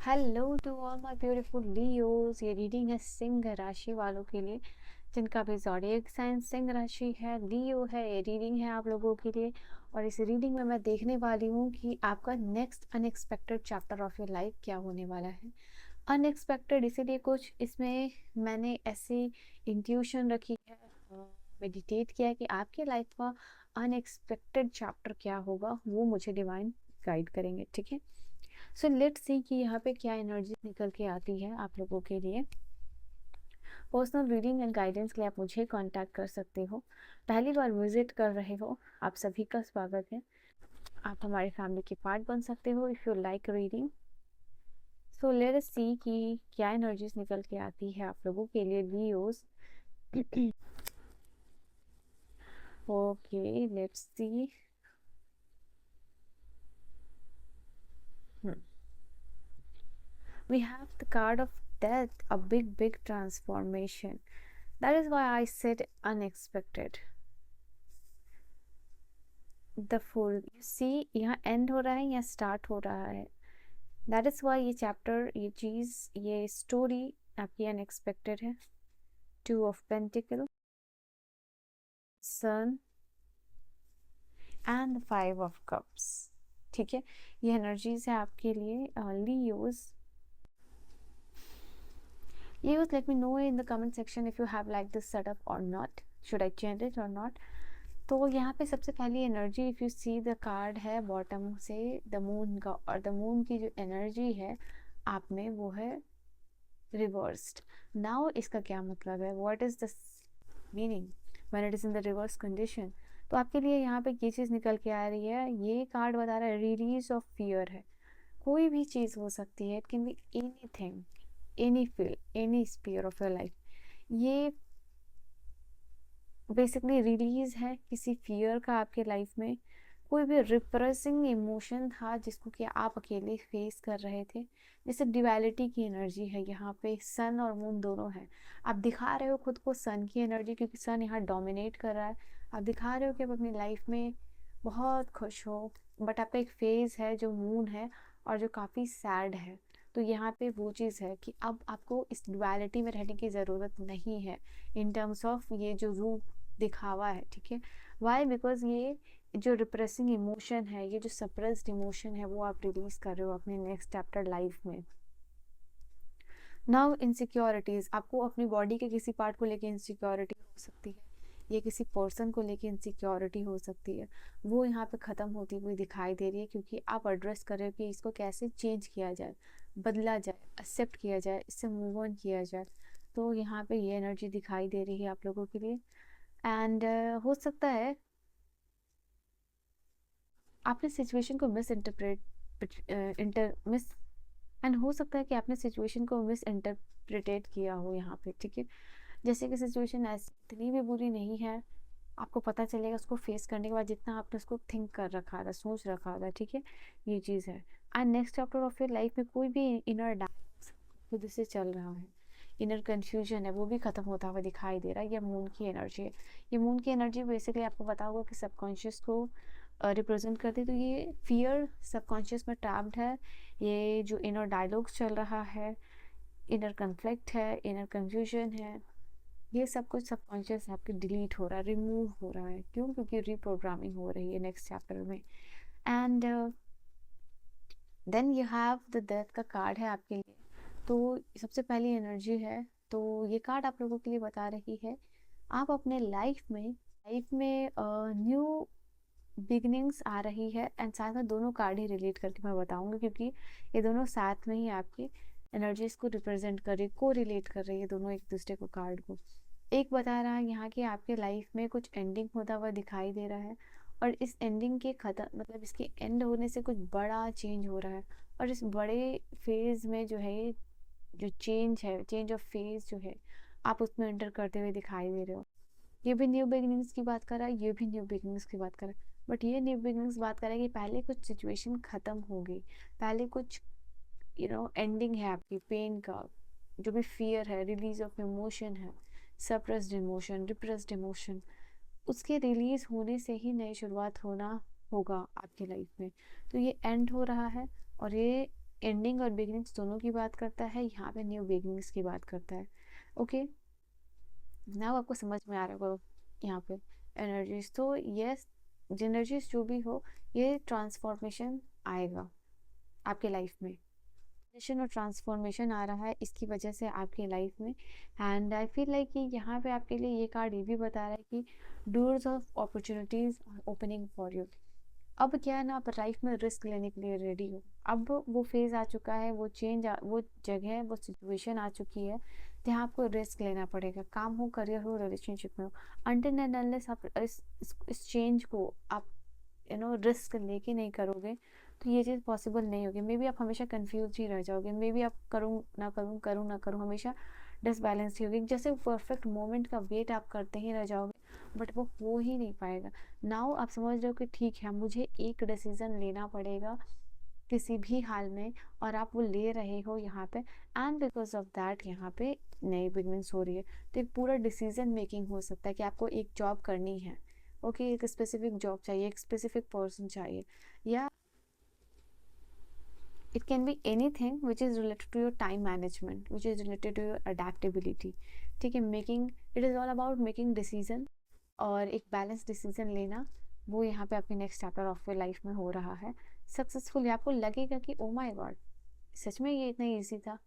Hello to all my beautiful Leos. ये reading है सिंह राशि वालों के लिए जिनका भी ज़ोडिएक साइन सिंह राशि है, लियो है। ये रीडिंग है आप लोगों के लिए और इस रीडिंग में मैं देखने वाली हूँ कि आपका next unexpected chapter of your life क्या होने वाला है। अनएक्सपेक्टेड इसीलिए कुछ इसमें मैंने ऐसी इंट्यूशन रखी है, मेडिटेट किया है कि आपके लाइफ का अनएक्सपेक्टेड चैप्टर क्या होगा, वो मुझे डिवाइन गाइड करेंगे। ठीक है, सो लेट्स सी कि यहाँ पे क्या एनर्जी निकल के आती है आप लोगों के लिए। पर्सनल रीडिंग एंड गाइडेंस के लिए आप मुझे कांटेक्ट कर सकते हो। पहली बार विजिट कर रहे हो, आप सभी का स्वागत है। आप हमारी फैमिली के पार्ट बन सकते हो if you like reading. So let us see कि क्या एनर्जीज निकल के आती है आप लोगों के लिए Leos. Okay, let's see. We have the card of death, a big transformation. That is why I said unexpected. The Fool, you see यहाँ end हो रहा है या start हो रहा है। That is why ये chapter, ये चीज़, ये story आपकी unexpected है। Two of Pentacles, Sun and the Five of Cups। ठीक है, ये energies है आपके लिए Leos। Leos, let me know in the comment section if you have liked this setup or not. Should I change it or not? तो यहाँ पे सबसे पहली energy, if you see the card है बॉटम से द मून का, और the moon की जो एनर्जी है आप में वो है रिवर्स्ड। नाउ इसका क्या मतलब है, what is the meaning when it is in the reverse condition. तो आपके लिए यहाँ पे ये चीज़ निकल के आ रही है, ये कार्ड बता रहा है रिलीज ऑफ फियर है। कोई भी चीज़ हो सकती है, it can be anything, any field, any sphere of your life. ये बेसिकली रिलीज है किसी फियर का आपके लाइफ में। कोई भी रिप्रेसिंग इमोशन था जिसको कि आप अकेले फेस कर रहे थे। जैसे डिवैलिटी की एनर्जी है यहाँ पे, सन और मून दोनों है। आप दिखा रहे हो खुद को सन की एनर्जी, क्योंकि सन यहाँ डोमिनेट कर रहा है। आप दिखा रहे हो कि आप अपनी लाइफ में बहुत खुश हो, बट आपका एक फेज है जो मून है और जो काफ़ी सैड है। तो यहाँ पे वो चीज़ है कि अब आपको इस डुअलिटी में रहने की ज़रूरत नहीं है इन टर्म्स ऑफ ये जो रूप दिखावा है। ठीक है, वाई, बिकॉज ये जो रिप्रेसिंग इमोशन है, ये जो सप्रेस्ड इमोशन है, वो आप रिलीज कर रहे हो अपने नेक्स्ट चैप्टर लाइफ में। नाउ इनसिक्योरिटीज, आपको अपनी बॉडी के किसी पार्ट को लेके इनसिक्योरिटी हो सकती है, ये किसी पर्सन को लेके इनसिक्योरिटी हो सकती है, वो यहाँ पे ख़त्म होती हुई दिखाई दे रही है, क्योंकि आप एड्रेस कर रहे हो कि इसको कैसे चेंज किया जाए, बदला जाए, एक्सेप्ट किया जाए, इससे मूव ऑन किया जाए। तो यहाँ पे ये एनर्जी दिखाई दे रही है आप लोगों के लिए। एंड हो सकता है आपने सिचुएशन को मिस इंटरप्रेट मिस एंड हो सकता है कि आपने सिचुएशन को मिस इंटरप्रिटेट किया हो यहाँ पे। ठीक है, जैसे कि सिचुएशन ऐसी इतनी भी बुरी नहीं है, आपको पता चलेगा उसको फेस करने के बाद जितना आपने उसको थिंक कर रखा था, सोच रखा था। ठीक है, ये चीज़ है। And next chapter of your life में कोई भी इनर डायलॉग्स खुद से चल रहा है, इनर कन्फ्यूजन है, वो भी ख़त्म होता हुआ दिखाई दे रहा है। ये मून की एनर्जी है। ये मून की एनर्जी बेसिकली आपको पता होगा कि सबकॉन्शियस को रिप्रेजेंट करती है। तो ये फियर सबकॉन्शियस में ट्रैप्ड है, ये जो इनर डायलॉग्स चल रहा है, इनर कन्फ्लिक्ट है, इनर कन्फ्यूजन है, ये सब कुछ सबकॉन्शियस आपके डिलीट हो रहा है, रिमूव हो रहा है। क्यों? क्योंकि रिप्रोग्रामिंग हो रही है नेक्स्ट चैप्टर में। And then you have the death का कार्ड है आपके लिए। तो सबसे पहली एनर्जी है, तो ये कार्ड आप लोगों के लिए बता रही है आप अपने लाइफ में न्यू बिगनिंग्स आ रही है। एंड साथ में दोनों कार्ड ही रिलेट करके मैं बताऊंगी, क्योंकि ये दोनों साथ में ही आपकी एनर्जीज को रिप्रेजेंट कर रही, को रिलेट कर रही है दोनों एक दूसरे को। कार्ड को एक बता रहा है यहाँ कि आपके लाइफ में कुछ एंडिंग होता हुआ दिखाई दे रहा है, और इस एंडिंग के ख़त्म मतलब इसके एंड होने से कुछ बड़ा चेंज हो रहा है। और इस बड़े फेज़ में जो है, जो चेंज है, चेंज ऑफ फेज़ जो है, आप उसमें एंटर करते हुए दिखाई दे रहे हो। ये भी न्यू बिगिनिंग्स की बात कर रहा है, ये भी न्यू बिगिनिंग्स की बात कर रहा है। बट ये न्यू बिगिनिंग्स बात कर रहा है कि पहले कुछ सिचुएशन ख़त्म हो गई, पहले कुछ एंडिंग है आपकी पेन का, जो भी फियर है, रिलीज ऑफ इमोशन है, सप्रेस्ड इमोशन, रिप्रेस्ड इमोशन, उसके रिलीज होने से ही नई शुरुआत होना होगा आपकी लाइफ में। तो ये एंड हो रहा है, और ये एंडिंग और बिगिनिंग्स दोनों की बात करता है, यहाँ पे न्यू बिगिनिंग्स की बात करता है। ओके, नाउ आपको समझ में आ रहा होगा यहाँ पे एनर्जीज। तो यस, एनर्जीज जो भी हो, ये ट्रांसफॉर्मेशन आएगा आपके लाइफ में, ट्रांजिशन और ट्रांसफॉर्मेशन आ रहा है इसकी वजह से आपकी लाइफ में। एंड आई फील लाइक कि यहाँ पे आपके लिए ये कार्ड ये भी बता रहा है कि doors of opportunities opening for you. अब क्या है ना, आप लाइफ में रिस्क लेने के लिए रेडी हो। अब वो फेज आ चुका है, वो वो जगह, वो सिचुएशन आ चुकी है जहाँ आपको रिस्क लेना पड़ेगा, काम हो, करियर हो, रिलेशनशिप में हो। अनटिल एंड अनलेस आप इस चेंज को आप रिस्क लेके नहीं करोगे तो ये चीज़ पॉसिबल नहीं होगी। मे बी आप हमेशा कंफ्यूज ही रह जाओगे, मे बी आप करूँ ना करूँ, करूँ ना करूँ, हमेशा डिसबैलेंस ही होगी। जैसे परफेक्ट मोमेंट का वेट आप करते ही रह जाओगे, बट वो हो ही नहीं पाएगा। नाउ आप समझ रहे हो कि ठीक है, मुझे एक डिसीजन लेना पड़ेगा किसी भी हाल में, और आप वो ले रहे हो यहाँ पे। एंड बिकॉज ऑफ दैट यहाँ पे नई बिगनिंग्स हो रही है। तो एक पूरा डिसीजन मेकिंग हो सकता है कि आपको एक जॉब करनी है। ओके, एक स्पेसिफिक जॉब चाहिए, एक स्पेसिफिक पर्सन चाहिए, या it can be anything which is related to your time management, which is related to your adaptability। ठीक है, making, it is all about making decision, और एक बैलेंस डिसीजन लेना, वो यहाँ पे आपके next chapter of your life में हो रहा है सक्सेसफुली। आपको लगेगा कि ओ माय गॉड, सच में ये इतना ईजी था।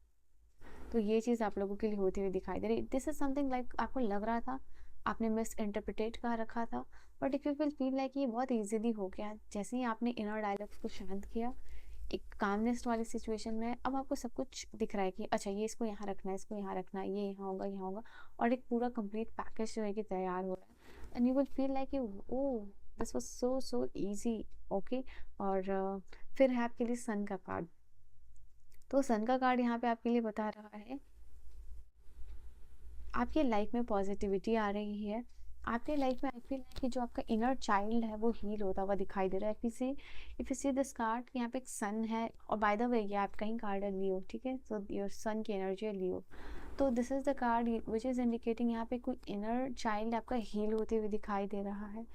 तो ये चीज़ आप लोगों के लिए होती हुई दिखाई दे रही। दिस इज समथिंग लाइक आपको लग रहा था, आपने मिस इंटरप्रिटेट कर रखा था, but if you will feel like ये बहुत ईजिली हो गया, जैसे ही आपने इनर डायलॉग्स को शांत किया, एक कामनेस वाली सिचुएशन में, अब आपको सब कुछ दिख रहा है कि अच्छा ये इसको यहाँ रखना है, इसको यहाँ रखना है, ये यहाँ होगा, यहाँ होगा, और एक पूरा कंप्लीट पैकेज जो है कि तैयार हो रहा है। And you will feel like oh this was so so easy. Okay, और फिर है आपके लिए सन का कार्ड। तो सन का कार्ड यहाँ पे आपके लिए बता रहा है आपके लाइफ में पॉजिटिविटी आ रही है। आपके लाइफ में आई फील कि जो आपका इनर चाइल्ड है वो हील होता हुआ दिखाई दे रहा है। If you see this card, यहाँ पे एक सन है, और बाय द वे ये आपका ही कार्ड है, लियो। ठीक है, सो योर सन की एनर्जी है लियो। तो this is the card which is indicating यहाँ पे कोई इनर चाइल्ड आपका हील होते हुए दिखाई दे रहा है।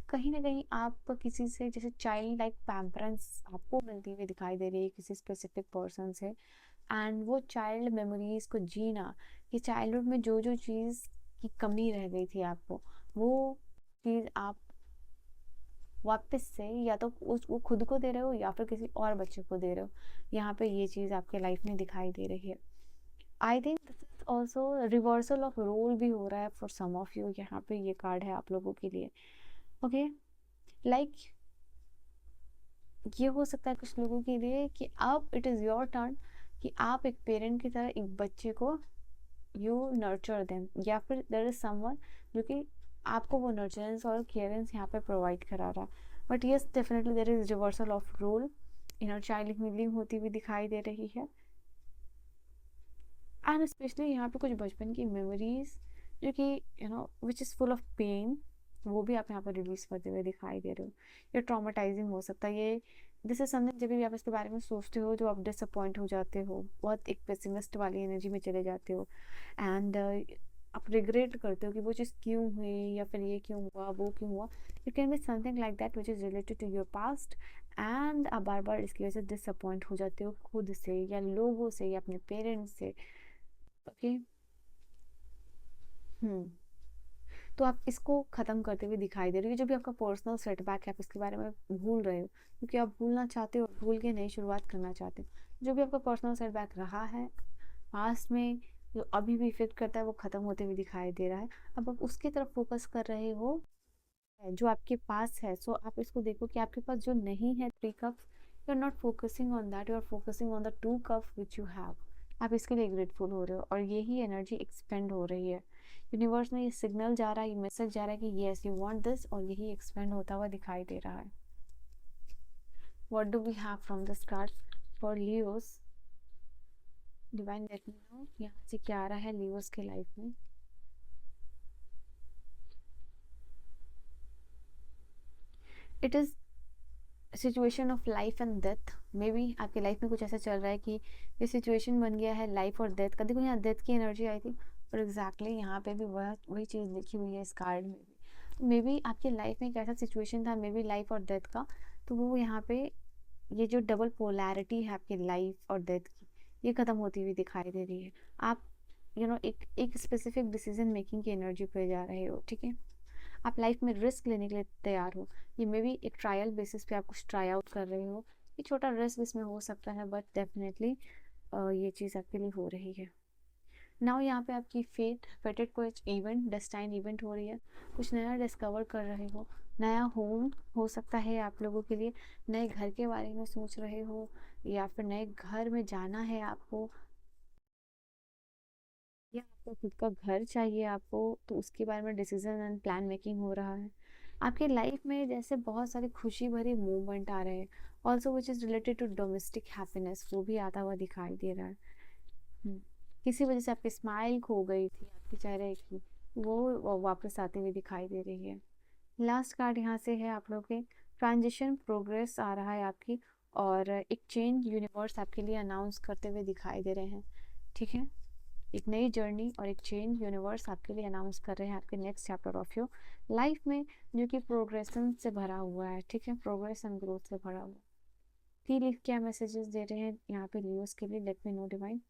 कहीं ना कहीं आप किसी से जैसे चाइल्ड लाइक पैम्परेंस आपको मिलती हुई दिखाई दे रही है किसी स्पेसिफिक पर्सन से। एंड वो चाइल्ड मेमोरीज को जीना, कि चाइल्डहुड में जो जो चीज़ की कमी रह गई थी आपको, वो चीज़ आप वापस से या तो उस वो खुद को दे रहे हो या फिर किसी और बच्चे को दे रहे हो। यहाँ पे ये चीज़ आपके लाइफ में दिखाई दे रही है। I think this is also reversal of role भी हो रहा है फॉर सम ऑफ यू। यहाँ पे ये कार्ड है आप लोगों के लिए। ओके, लाइक ये हो सकता है कुछ लोगों के लिए कि अब इट इज़ योर टर्न, कि आप एक पेरेंट की तरह एक बच्चे को यू नर्चर देम, या फिर देर इज समवन जो कि आपको वो नर्चरेंस और केयरेंस यहाँ पे प्रोवाइड करा रहा। But yes, definitely there is reversal of role, inner child healing होती हुई दिखाई दे रही है। एंड स्पेशली यहाँ पे कुछ बचपन की मेमोरीज जो कि which is full of pain, वो भी आप यहाँ पर रिलीज करते हुए दिखाई दे रहे हो। ये ट्रॉमेटाइजिंग हो सकता है। ये दिस इज समथिंग, जब भी आप इसके बारे में सोचते हो तो आप डिसअपॉइंट हो जाते हो, बहुत एक पेसिमिस्ट वाली एनर्जी में चले जाते हो। एंड आप रिग्रेट करते हो कि वो चीज़ क्यों हुई, या फिर ये क्यों हुआ, वो क्यों हुआ। It can be something like that which is related to your past. And आप बार बार इसकी वजह से डिसअपॉइंट हो जाते हो, खुद से या लोगों से या अपने पेरेंट्स से। ओके, तो आप इसको ख़त्म करते हुए दिखाई दे रही है। जो भी आपका पर्सनल सेटबैक है, आप इसके बारे में भूल रहे हो, क्योंकि आप भूलना चाहते हो, भूल के नई शुरुआत करना चाहते हो। जो भी आपका पर्सनल सेटबैक रहा है पास्ट में, जो अभी भी इफेक्ट करता है, वो ख़त्म होते हुए दिखाई दे रहा है। अब आप उसकी तरफ फोकस कर रहे हो जो आपके पास है। सो आप इसको देखो कि आपके पास जो नहीं है 3 cups, you are not focusing on that, you are focusing on the 2 cups which you have. आप इसके लिए ग्रेटफुल हो रहे हो, और यही एनर्जी एक्सपेंड हो रही है। यूनिवर्स में ये सिग्नल जा रहा है, ये मैसेज जा रहा है कि येस यू वांट दिस, और यही एक्सपेंड होता हुआ दिखाई दे रहा है। What do we have from this card for Leos? Divine let me know यहाँ से क्या आ रहा है लियोस के लाइफ में। It is situation of life and death. May be आपकी लाइफ में कुछ ऐसा चल रहा है कि ये सिचुएशन बन गया है लाइफ और डेथ का। देखो यहाँ डेथ की एनर्जी आई थी, और एग्जैक्टली यहाँ पे भी वही चीज़ लिखी हुई है इस कार्ड में भी। तो मे बी आपकी लाइफ में एक ऐसा सिचुएशन था, मे बी लाइफ और डेथ का, तो वो यहाँ पे ये जो डबल पोलैरिटी है आपकी लाइफ और डेथ की, ये ख़त्म होती हुई दिखाई दे रही है। आप एक स्पेसिफिक डिसीजन मेकिंग की एनर्जी पे जा रहे हो, ठीक है। आप लाइफ में रिस्क लेने के लिए तैयार हो। ये मे बी एक ट्रायल बेसिस पे आप कुछ ट्राई आउट कर रहे हो, ये छोटा रिस्क इसमें हो सकता है, बट डेफिनेटली ये चीज़ आपके लिए हो रही है। नाउ यहाँ पे आपकी फेटेड कोई इवेंट, डेस्टाइन इवेंट हो रही है। कुछ नया डिस्कवर कर रहे हो, नया होम हो सकता है आप लोगों के लिए, नए घर के बारे में सोच रहे हो, या फिर नए घर में जाना है आपको, या आपको खुद का घर चाहिए आपको, तो उसके बारे में डिसीजन एंड प्लान मेकिंग हो रहा है। आपकी लाइफ में जैसे बहुत सारे खुशी भरे मूवमेंट आ रहे हैं, also which is related to domestic happiness, वो भी आता हुआ दिखाई दे रहा है। हम्म, किसी वजह से आपकी स्माइल खो गई थी आपके चेहरे की, वो वापस आते हुए दिखाई दे रही है। लास्ट कार्ड यहाँ से है आप लोग के ट्रांजिशन प्रोग्रेस आ रहा है आपकी, और एक चेंज यूनिवर्स आपके लिए अनाउंस करते हुए दिखाई दे रहे हैं, ठीक है। एक नई जर्नी और एक चेंज यूनिवर्स आपके लिए अनाउंस कर रहे हैं आपके next chapter of your life में, जो कि प्रोग्रेशन से भरा हुआ है, ठीक है, प्रोग्रेस एंड ग्रोथ से भरा हुआ। ठीक, क्या मैसेजेस दे रहे हैं यहाँ पे लियोस के लिए, late me no divine.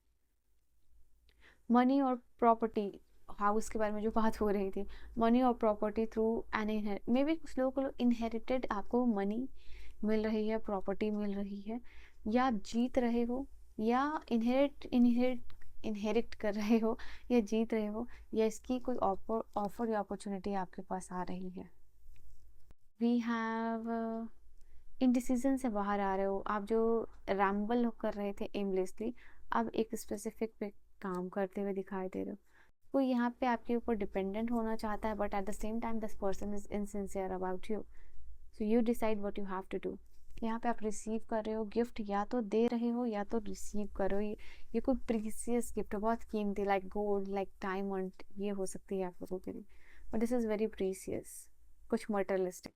Money और प्रॉपर्टी हाउस के बारे में जो बात हो रही थी, मनी और property through an inherit, may be कुछ लोगों को इनहेरिटेड आपको मनी मिल रही है, प्रॉपर्टी मिल रही है, या आप जीत रहे हो, या इनहेरिट इनहेरिट इनहेरिट कर रहे हो, या जीत रहे हो, या इसकी कोई ऑफर या अपॉर्चुनिटी आपके पास आ रही है। वी हैव इनडिसीजन से बाहर आ रहे हो आप, जो रैम्बल कर रहे थे एमलेसली, अब एक स्पेसिफिक पे काम करते हुए दिखाई दे रहे हो। कोई यहाँ पे आपके ऊपर डिपेंडेंट होना चाहता है, but at the same time this person is insincere about you, so you decide what you have to do. यहाँ पे आप रिसीव कर रहे हो गिफ्ट, या तो दे रहे हो या तो रिसीव कर रहे हो। ये कोई प्रीसियस गिफ्ट, बहुत कीमती, लाइक गोल्ड, लाइक डायमंड, ये हो सकती है आप लोगों के लिए, but this is very precious, कुछ materialistic.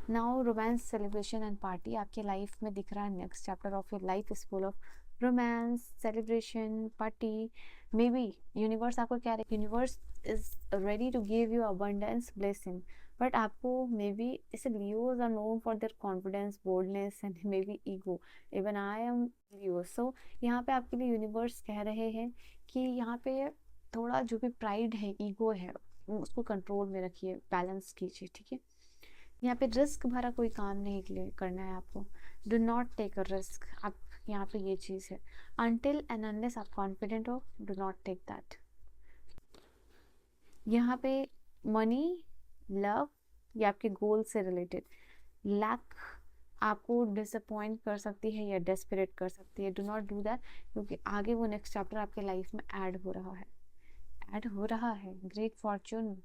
Now romance, celebration and party आपके लाइफ में दिख रहा है। Next chapter of your life is full of romance, celebration, party. Maybe universe आपको क्या रहे, universe is ready to give you abundance blessing, but आपको मे बी, जैसे Leos are known for their confidence, boldness and maybe ego, even I am Leo, so यहाँ पे आपके लिए universe कह रहे हैं कि यहाँ पे थोड़ा जो भी प्राइड है, ईगो है, उसको कंट्रोल में रखिए, बैलेंस कीजिए, ठीक है। यहाँ पे रिस्क भरा कोई काम नहीं करना है आपको, do not take a risk. आप यहाँ पे ये चीज़ है, अनटिल एंड अनलेस आप कॉन्फिडेंट हो, डू नॉट टेक दैट। यहाँ पे मनी, लव, या आपके गोल से रिलेटेड लैक आपको डिसअपॉइंट कर सकती है या डेस्परेट कर सकती है, डू नॉट डू दैट, क्योंकि आगे वो नेक्स्ट चैप्टर आपके लाइफ में ऐड हो रहा है, ऐड हो रहा है। Great fortune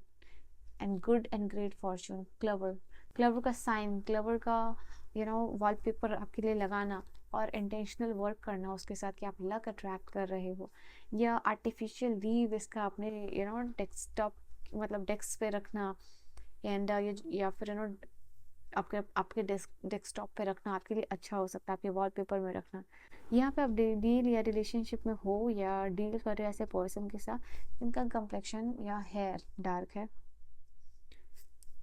and good and great fortune, clover, clover का साइन, क्लवर का वॉलपेपर आपके लिए लगाना, और इंटेंशनल वर्क करना उसके साथ कि आप लक अट्रैक्ट कर रहे हो, या आर्टिफिशियल लीव इसका अपने डेस्कटॉप, मतलब डेस्क पे रखना, एंड या फिर आपके आपके डेस्कटॉप पे रखना आपके लिए अच्छा हो सकता है, आपके वॉलपेपर में रखना। यहाँ पे आप डील या रिलेशनशिप में हो, या डील कर रहे हो ऐसे पर्सन के साथ जिनका कंप्लेक्शन या हेयर डार्क है।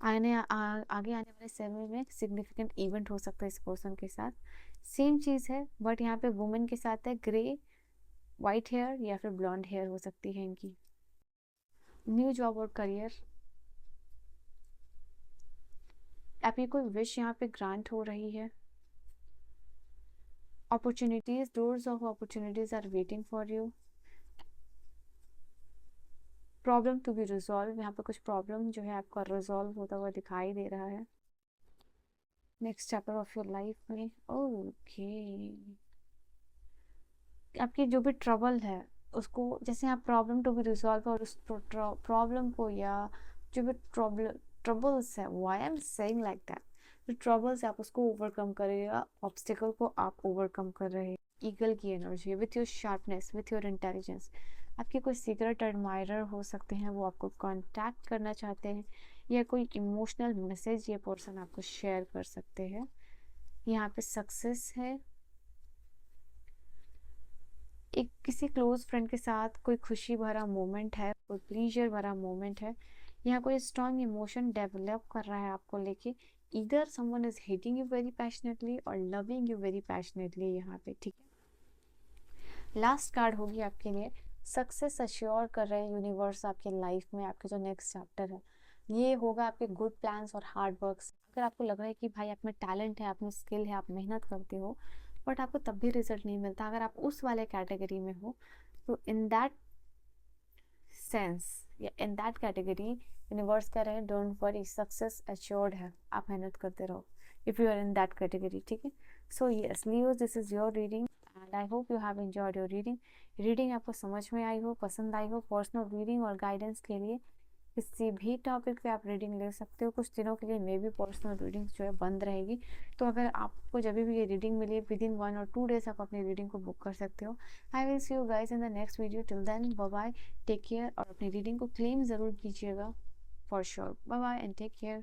आगे आने वाले समय में सिग्निफिकेंट इवेंट हो सकता है इस पर्सन के साथ, सेम चीज़ है, बट यहाँ पे वुमेन के साथ है ग्रे, वाइट हेयर या फिर ब्लॉन्ड हेयर हो सकती है इनकी। न्यू जॉब और करियर, आपकी कोई विश यहाँ पे ग्रांट हो रही है। Opportunities, doors of opportunities are waiting for you. Problem to be resolve, यहाँ पे कुछ प्रॉब्लम जो है आपका रिजॉल्व होता हुआ दिखाई दे रहा है next chapter of your life में। ओके, आपकी जो भी ट्रबल है उसको, जैसे आप प्रॉब्लम टू बी रिजॉल्व, और उस प्रॉब्लम को, या जो भी ट्रबल्स है, why I am saying like that, जो ट्रबल्स है आप उसको ओवरकम करिएगा, ऑब्स्टिकल को आप ओवरकम कर रहे हैं। ईगल की energy, with your sharpness, with your intelligence. आपके कोई सीक्रेट एडमायरर हो सकते हैं, वो आपको कांटेक्ट करना चाहते हैं, या कोई इमोशनल मैसेज ये पर्सन आपको शेयर कर सकते हैं। यहाँ पे सक्सेस है, एक किसी क्लोज फ्रेंड के साथ कोई खुशी भरा मोमेंट है, कोई प्लीजर भरा मोमेंट है। यहाँ कोई स्ट्रॉन्ग इमोशन डेवलप कर रहा है आपको लेके, either someone is hating you very passionately और लविंग यू वेरी पैशनेटली यहाँ पे, ठीक है। लास्ट कार्ड होगी आपके लिए, सक्सेस अश्योर कर रहे हैं यूनिवर्स आपके लाइफ में। आपके जो नेक्स्ट चैप्टर है ये होगा आपके गुड प्लान्स और हार्ड वर्क्स। अगर आपको लग रहा है कि भाई आप में टैलेंट है, आप में स्किल है, आप मेहनत करते हो बट आपको तब भी रिजल्ट नहीं मिलता, अगर आप उस वाले कैटेगरी में हो तो इन दैट सेंस या इन दैट कैटेगरी यूनिवर्स कह रहे हैं डोंट वरी, सक्सेस अश्योर्ड है, आप मेहनत करते रहो if you are in that category, ठीक है। So yes Leo, this is your reading and I hope you have enjoyed your reading. Reading आपको समझ में आई हो, पसंद आई हो। पर्सनल रीडिंग और गाइडेंस के लिए किसी भी टॉपिक पे आप रीडिंग ले सकते हो। कुछ दिनों के लिए मे भी पर्सनल रीडिंग जो है बंद रहेगी, तो अगर आपको जब भी ये रीडिंग मिले विद इन 1 और 2 डेज आप अपनी रीडिंग को बुक कर सकते हो। I will see you guys in the next video, till then bye bye, take care और अपनी रीडिंग को क्लेम ज़रूर कीजिएगा for sure. Bye bye and take care.